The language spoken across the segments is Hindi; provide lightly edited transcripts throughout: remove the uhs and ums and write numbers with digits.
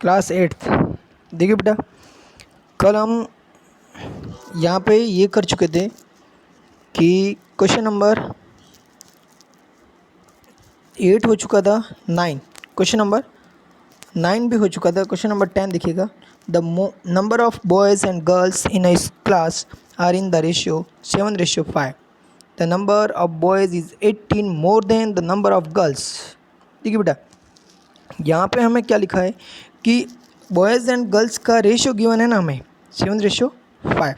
Class 8th। देखिए बेटा, कल हम यहाँ पे ये कर चुके थे कि क्वेश्चन नंबर 8 हो चुका था, 9 क्वेश्चन नंबर 9 भी हो चुका था। क्वेश्चन नंबर 10 देखिएगा, the number of boys and girls in a class are in the ratio 7:5। The number of boys is 18 more than the number of girls. देखिए बेटा, यहाँ पे हमें क्या लिखा है कि बॉयज़ एंड गर्ल्स का रेशियो गिवन है ना हमें 7:5।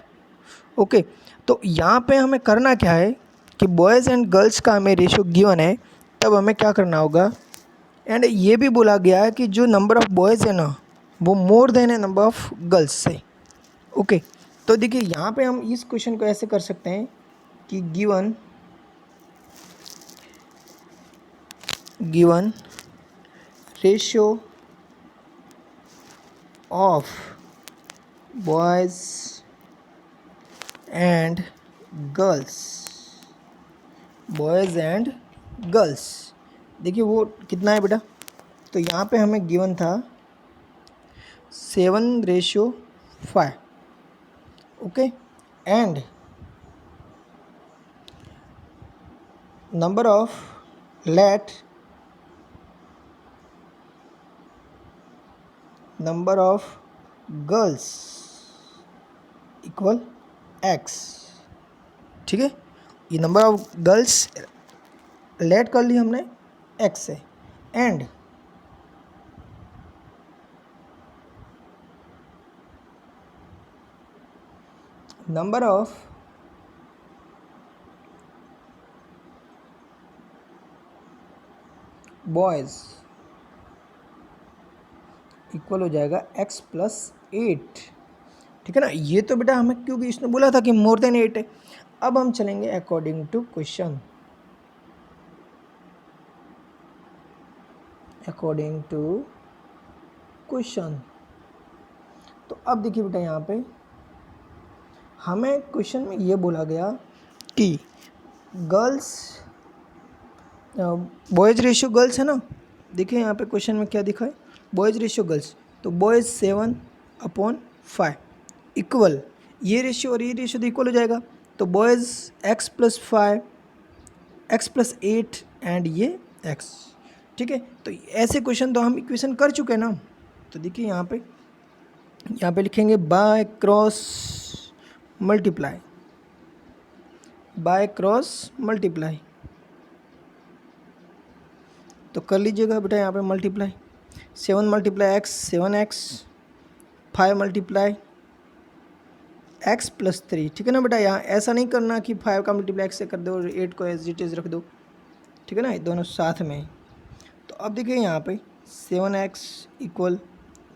ओके, तो यहाँ पे हमें करना क्या है कि बॉयज़ एंड गर्ल्स का हमें रेशियो गिवन है, तब हमें क्या करना होगा। एंड ये भी बोला गया है कि जो नंबर ऑफ़ बॉयज़ है ना वो मोर देन है नंबर ऑफ़ गर्ल्स से। ओके, तो देखिए यहाँ पे हम इस क्वेश्चन को ऐसे कर सकते हैं कि given ratio of boys and girls, boys and girls, देखिए वो कितना है बेटा। तो यहाँ पे हमें गिवन था 7:5। Okay, and number of let number of girls equal x। ठीक है, ये नंबर ऑफ गर्ल्स लेट कर ली हमने x से, and number of boys equal हो जाएगा x+8। ठीक है ना। ये तो बेटा हमें, क्योंकि इसने बोला था कि मोर देन 8 है। अब हम चलेंगे according to question, according to question. तो अब देखिए बेटा, यहाँ पे हमें क्वेश्चन में ये बोला गया कि गर्ल्स बॉयज़ रेशियो गर्ल्स है ना। देखिए यहाँ पे क्वेश्चन में क्या दिखा है, बॉयज़ रेशियो गर्ल्स, तो बॉयज़ 7/5 इक्वल, ये रेशियो और ये रेशियो तो इक्वल हो जाएगा। तो बॉयज़ x+5 x+8 एंड ये x। ठीक है, तो ऐसे क्वेश्चन तो हम इक्वेशन कर चुके हैं ना। तो देखिए यहाँ पे लिखेंगे by cross multiply, by cross multiply. तो कर लीजिएगा बेटा यहाँ पे मल्टीप्लाई, 7 × x 7x, 5 × x+3। ठीक है ना बेटा, यहाँ ऐसा नहीं करना कि 5 का मल्टीप्लाई x से कर दो और 8 को एज इट इज़ रख दो। ठीक है ना, ये दोनों साथ में। तो अब देखिए यहाँ पे 7x equal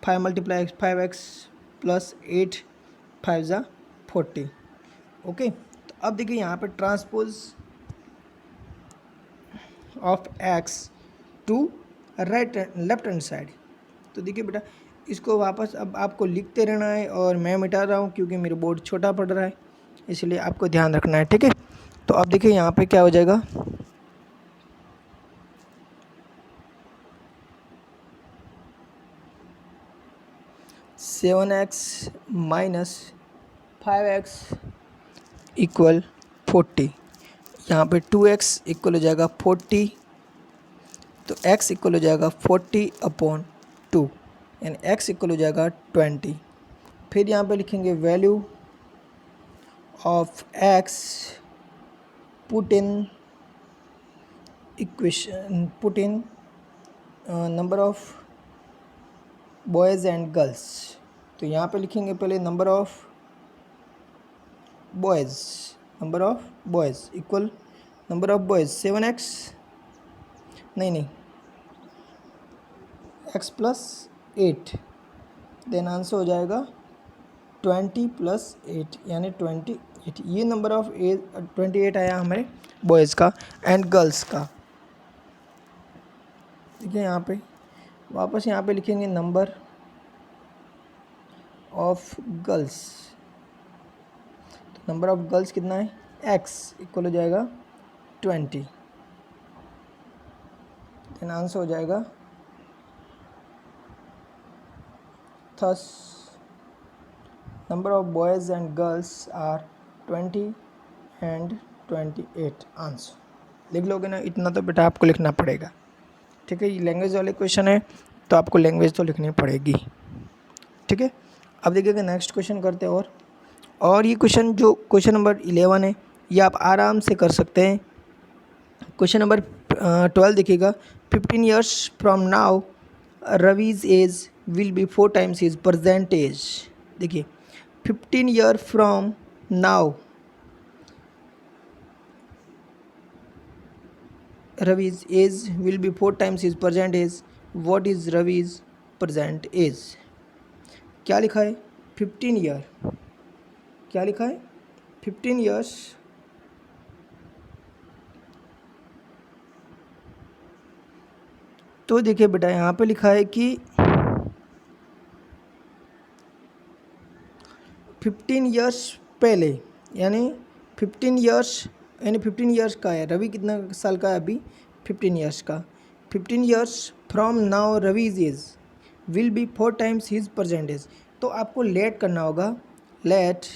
5 × x 5x plus 8 5 × 40। Okay, तो अब देखिए यहाँ पे transpose of x to right left hand side. तो देखिए बेटा, इसको वापस अब आपको लिखते रहना है, और मैं मिटा रहा हूँ क्योंकि मेरा बोर्ड छोटा पड़ रहा है, इसलिए आपको ध्यान रखना है। ठीक है, तो अब देखिए यहाँ पे क्या हो जाएगा, -7x - 5x इक्वल 40। यहाँ पे 2x इक्वल हो जाएगा 40, तो x इक्वल हो जाएगा 40/2 यानी x इक्वल हो जाएगा 20। फिर यहाँ पे लिखेंगे value of x, put in equation, put in number of boys and girls. तो यहाँ पे लिखेंगे पहले number of boys, number of boys equal number of boys 7x, नहीं x+8, देन आंसर हो जाएगा 20+8 यानी 28। ये नंबर ऑफ 28 आया हमारे बॉयज़ का एंड गर्ल्स का। ठीक है, यहाँ पे वापस यहाँ पे लिखेंगे नंबर ऑफ गर्ल्स। तो नंबर ऑफ गर्ल्स कितना है, x इक्वल हो जाएगा 20, देन आंसर हो जाएगा thus number of boys and girls are 20 and 28 answer. लिख लोगे ना, इतना तो बेटा आपको लिखना पड़ेगा। ठीक है, ये लैंग्वेज वाले क्वेश्चन है तो आपको लैंग्वेज तो लिखनी पड़ेगी। ठीक है, अब देखिएगा नेक्स्ट क्वेश्चन करते हैं। और ये क्वेश्चन जो क्वेश्चन नंबर 11 है ये आप आराम से कर सकते हैं। क्वेश्चन नंबर 12 देखिएगा, 15 years from now Ravi's age will be 4 times his present age. देखिए 15 year from now Ravi's age will be 4 times his present age. What is Ravi's present age? क्या लिखा है? 15 ईयर। क्या लिखा है? 15 ईयर्स तो देखिए बेटा यहाँ पे लिखा है कि 15 ईयर्स पहले, यानी 15 ईयर्स यानी 15 ईयर्स का है। रवि कितना साल का है अभी? 15 ईयर्स का। 15 years from now Ravi's age will be 4 times his present age. तो आपको लेट करना होगा, let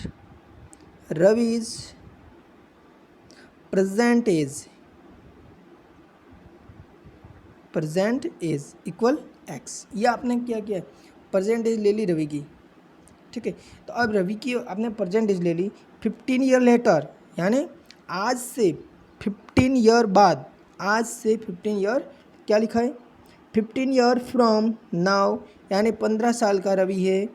Ravi's present age equal x. ये आपने क्या किया, प्रेजेंट एज ले ली रवि की। ठीक है, तो अब रवि की आपने प्रेजेंट एज ले ली। 15 ईयर लेटर यानी आज से 15 ईयर बाद, आज से 15 ईयर क्या लिखा है? 15 ईयर फ्रॉम नाउ यानी 15 साल का रवि है।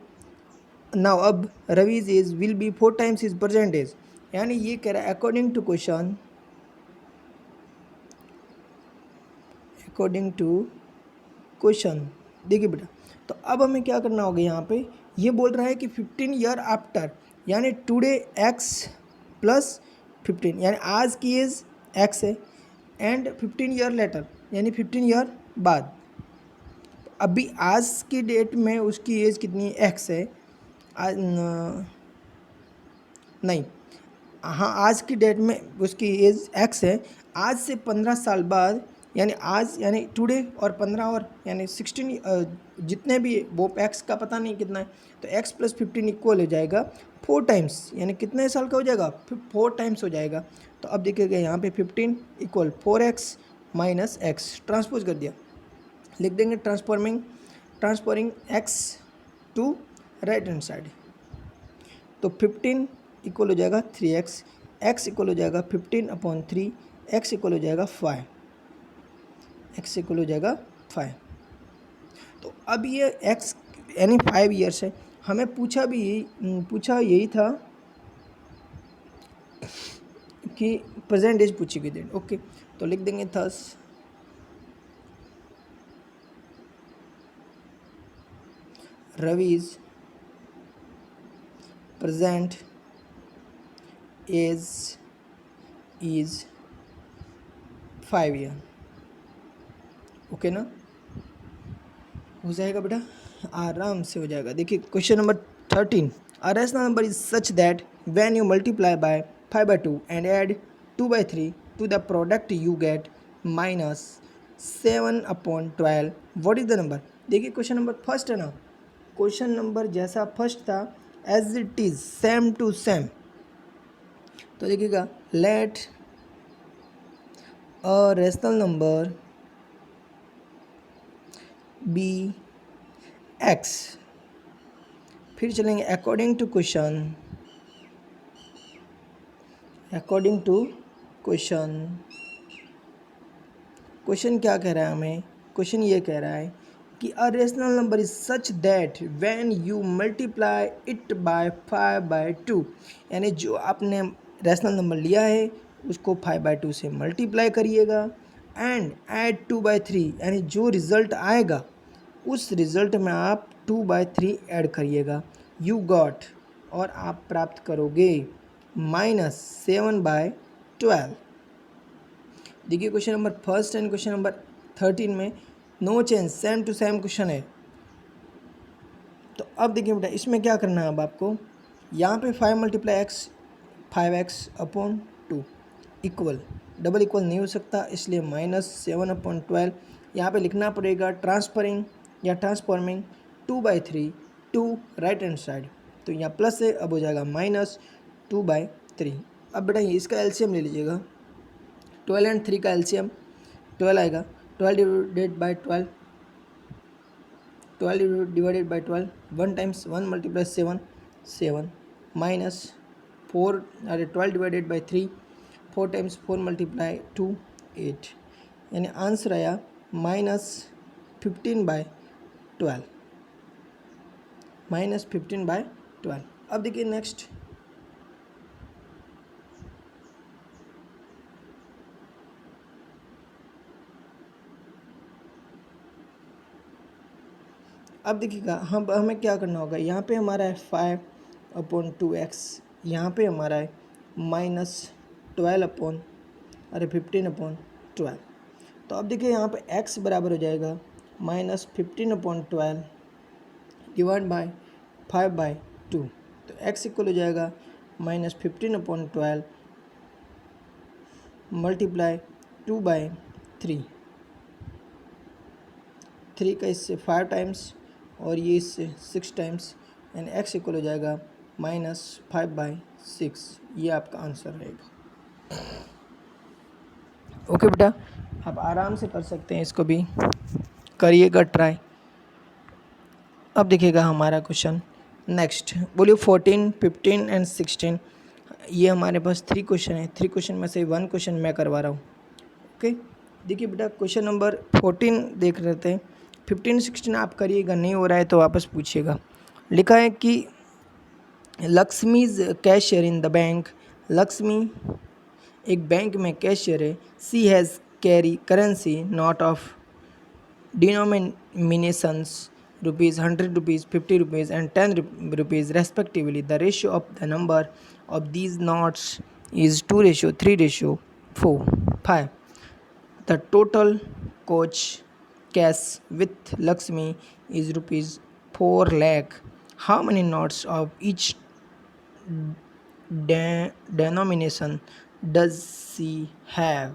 नाउ अब Ravi's age will be 4 times his present age, यानी ये कह रहा है अकॉर्डिंग टू क्वेश्चन। देखिए बेटा, तो अब हमें क्या करना होगा, यहाँ पे ये बोल रहा है कि 15 ईयर आफ्टर यानी टुडे एक्स प्लस 15 यानी आज की एज एक्स है, एंड 15 ईयर लेटर यानी 15 ईयर बाद। अभी आज की डेट में उसकी एज कितनी है? एक्स है। आज नहीं, हाँ आज की डेट में उसकी एज एक्स है। आज से 15 साल बाद यानी आज यानी टुडे और 15 और यानी 16 जितने भी वो एक्स का पता नहीं कितना है, तो एक्स प्लस 15 इक्वल हो जाएगा 4 टाइम्स, यानी कितने साल का हो जाएगा? 4 टाइम्स हो जाएगा। तो अब देखिएगा यहाँ पे 15 equal 4x minus x, transpose कर दिया, लिख देंगे transferring x to right hand side. तो 15 इक्वल हो जाएगा 3x, x इक्वल हो जाएगा 15/3, x इक्वल हो जाएगा 5, x इक्वल हो जाएगा 5। तो अब ये x यानी 5 ईयर्स है। हमें पूछा यही था कि प्रेजेंट एज पूछी गई थी। ओके, तो लिख देंगे thus Ravi's present age is 5 year. Okay ना, हो जाएगा बेटा, आराम से हो जाएगा। देखिए question number 13, a rational number is such that when you multiply by 5/2 and add 2/3 to the product you get -7/12। What is the number? देखिए क्वेश्चन नंबर फर्स्ट है ना, क्वेश्चन नंबर जैसा फर्स्ट था as it is same to same. तो देखिएगा, let a rational number B x, फिर चलेंगे अकॉर्डिंग टू क्वेश्चन क्या कह रहा है हमें? क्वेश्चन ये कह रहा है कि a rational number is such that when you multiply it by 5/2, यानी जो आपने रेशनल नंबर लिया है उसको 5/2 से मल्टीप्लाई करिएगा, एंड ऐड 2/3 यानी जो रिज़ल्ट आएगा उस रिज़ल्ट में आप 2/3 ऐड करिएगा। यू गॉट और आप प्राप्त करोगे -7/12। देखिए question number first and question number 13 में no change, same to same question है। तो अब देखिए बेटा, इसमें क्या करना है अब आपको, यहाँ पे 5 × x 5x/2 equal, double equal नहीं हो सकता, इसलिए -7/12 यहाँ पे लिखना पड़ेगा। Transforming 2/3 to right hand side, तो यहाँ प्लस है, अब हो जाएगा -2/3। अब बेटा इसका एलसीएम ले लीजिएगा, 12 एंड 3 का एलसीएम 12 आएगा, 12 divided by 12, 12 divided by 12, 1 times 1 multiply 7, 7 -4, अरे 12 डिवाइडेड बाई 3, 4 टाइम्स 4 मल्टीप्लाई 2, 8, यानी आंसर आया -15/12, -15/12। अब देखिए नेक्स्ट, अब देखिएगा हमें क्या करना होगा, यहाँ पे हमारा है 5/2x, यहाँ पे हमारा है -15/12। तो अब देखिए यहाँ पे x बराबर हो जाएगा -15/12 डिवाइड बाय 5/2, तो x इक्वल हो जाएगा -15/12 मल्टीप्लाई 2/3, 3 का इससे 5 टाइम्स और ये इससे 6 टाइम्स, यानी x इक्वल हो जाएगा -5/6। ये आपका आंसर रहेगा। ओके बेटा, आप आराम से कर सकते हैं, इसको भी करिएगा ट्राई। अब देखिएगा हमारा क्वेश्चन नेक्स्ट, बोलिए 14, 15 एंड 16, ये हमारे पास 3 क्वेश्चन है, 3 क्वेश्चन में से 1 क्वेश्चन मैं करवा रहा हूँ। ओके, देखिए बेटा क्वेश्चन नंबर 14 देख रहे थे, 15, 16 आप करिएगा, नहीं हो रहा है तो वापस पूछिएगा। लिखा है कि Lakshmi's cashier in the bank, Lakshmi एक बैंक में कैशियर है, she has carry currency note of denominations ₹100, ₹50 and ₹10 respectively. The ratio of the number of these notes is 2:3:4:5. The total coach cash with Lakshmi is ₹4 lakh. How many notes of each denomination does she have?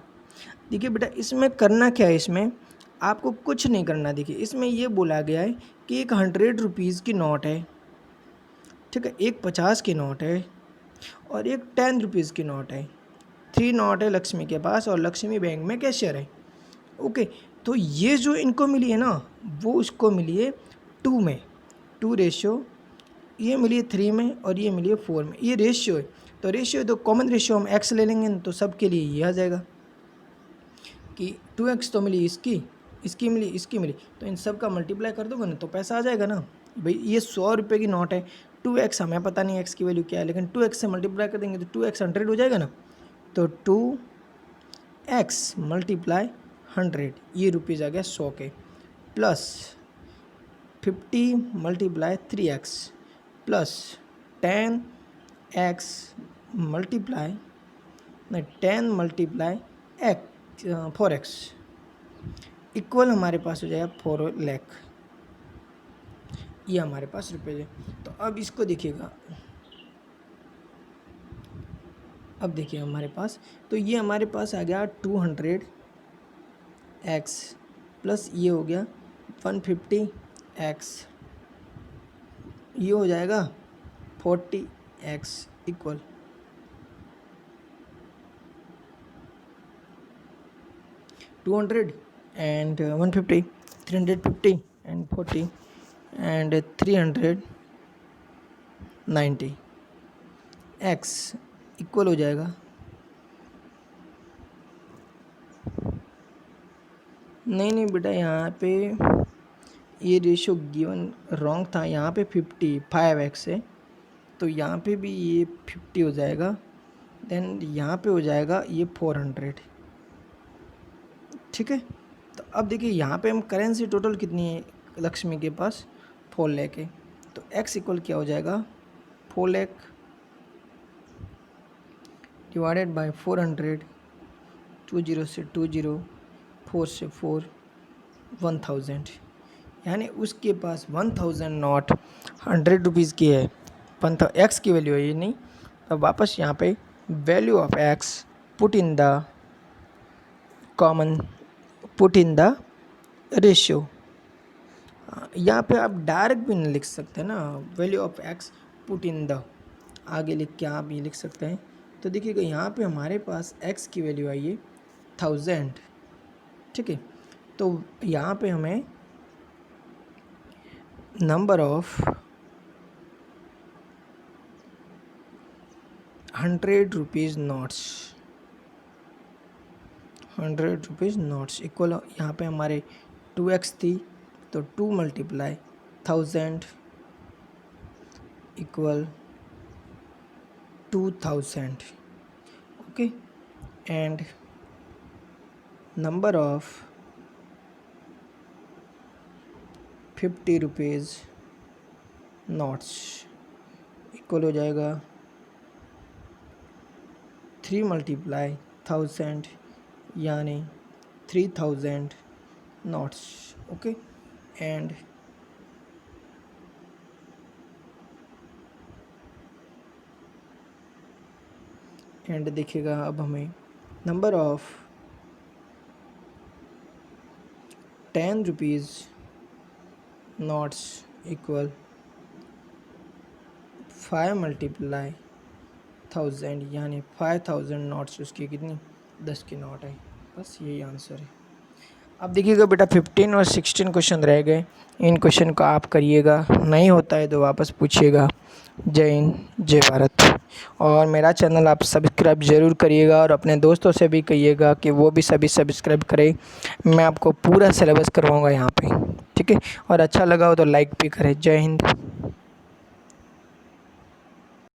देखिए बेटा इसमें करना क्या है, इसमें आपको कुछ नहीं करना। देखिए इसमें ये बोला गया है कि एक ₹100 की नोट है, ठीक है, एक 50 की नोट है और एक ₹10 की नोट है। 3 नोट है लक्ष्मी के पास और लक्ष्मी बैंक में कैशियर है। ओके, तो ये जो इनको मिली है ना, वो उसको मिली है 2 में, 2 रेशियो, ये मिली है 3 में और ये मिली है 4 में। ये रेशियो है, तो रेशियो तो कॉमन रेशियो हम x ले लेंगे, तो सबके लिए ये आ जाएगा कि 2x तो मिली इसकी, इसकी मिली, इसकी मिली, तो इन सब का मल्टीप्लाई कर दोगे ना तो पैसा आ जाएगा ना। भाई ये 100 रुपये की नोट है, 2x हमें पता नहीं x की वैल्यू क्या है, लेकिन 2x से मल्टीप्लाई कर देंगे तो 2x 100 हो जाएगा ना, तो 2x मल्टीप्लाई 100, ये रुपीज़ आ गया 100 के, plus 50 multiply 3x plus 10x multiply 10 multiply 4x equal हमारे पास हो जाएगा 4 लाख। ये हमारे पास रुपये है। तो अब इसको देखिएगा, अब देखिए हमारे पास, तो ये हमारे पास आ गया 200x प्लस ये हो गया 150x, ये हो जाएगा 40x equal 200 and 150, 350 and 40 and 390 x equal हो जाएगा, नहीं बेटा यहाँ पे ये रेशो गिवन रॉन्ग था, यहाँ पे 55x है, तो यहाँ पे भी ये 50 हो जाएगा, देन यहाँ पे हो जाएगा ये 400, ठीक है। तो अब देखिए यहाँ पे हम करेंसी टोटल कितनी है लक्ष्मी के पास, 4 लाख है, तो x इक्वल क्या हो जाएगा 4 लाख डिवाइडेड बाय 400, 20 से 20, 4 से 4, 1000, यानी उसके पास 1000 नोट 100 रुपीज़ की है, x की वैल्यू है ये नहीं। अब वापस यहाँ पे value of x put in the common, put in the ratio, यहाँ पे आप डायरेक्ट भी नहीं लिख सकते ना, value of x put in the, आगे लिख के आप ये लिख सकते हैं। तो देखिएगा यहाँ पे हमारे पास एक्स की वैल्यू आई है 1000, ठीक है। तो यहाँ पे हमें number of 100 rupees notes, 100 rupees notes equal, यहाँ पे हमारे 2x थी तो 2 multiply 1000 equal 2000, okay. And number of 50 rupees notes equal हो जाएगा 3 मल्टीप्लाई 1000 यानी 3000 नोट्स, ओके। एंड देखिएगा अब हमें number of 10 rupees notes equal 5 multiply 1000 यानी 5000 नोट्स, उसकी कितनी 10 की नोट है। बस यही आंसर है। अब देखिएगा बेटा 15 और 16 क्वेश्चन रह गए, इन क्वेश्चन को आप करिएगा, नहीं होता है तो वापस पूछिएगा। जय हिंद, जय भारत। और मेरा चैनल आप सब्सक्राइब ज़रूर करिएगा और अपने दोस्तों से भी कहिएगा कि वो भी सभी सब्सक्राइब करें। मैं आपको पूरा सिलेबस करवाऊँगा यहाँ पे, ठीक है। और अच्छा लगा हो तो लाइक भी करें। जय हिंद।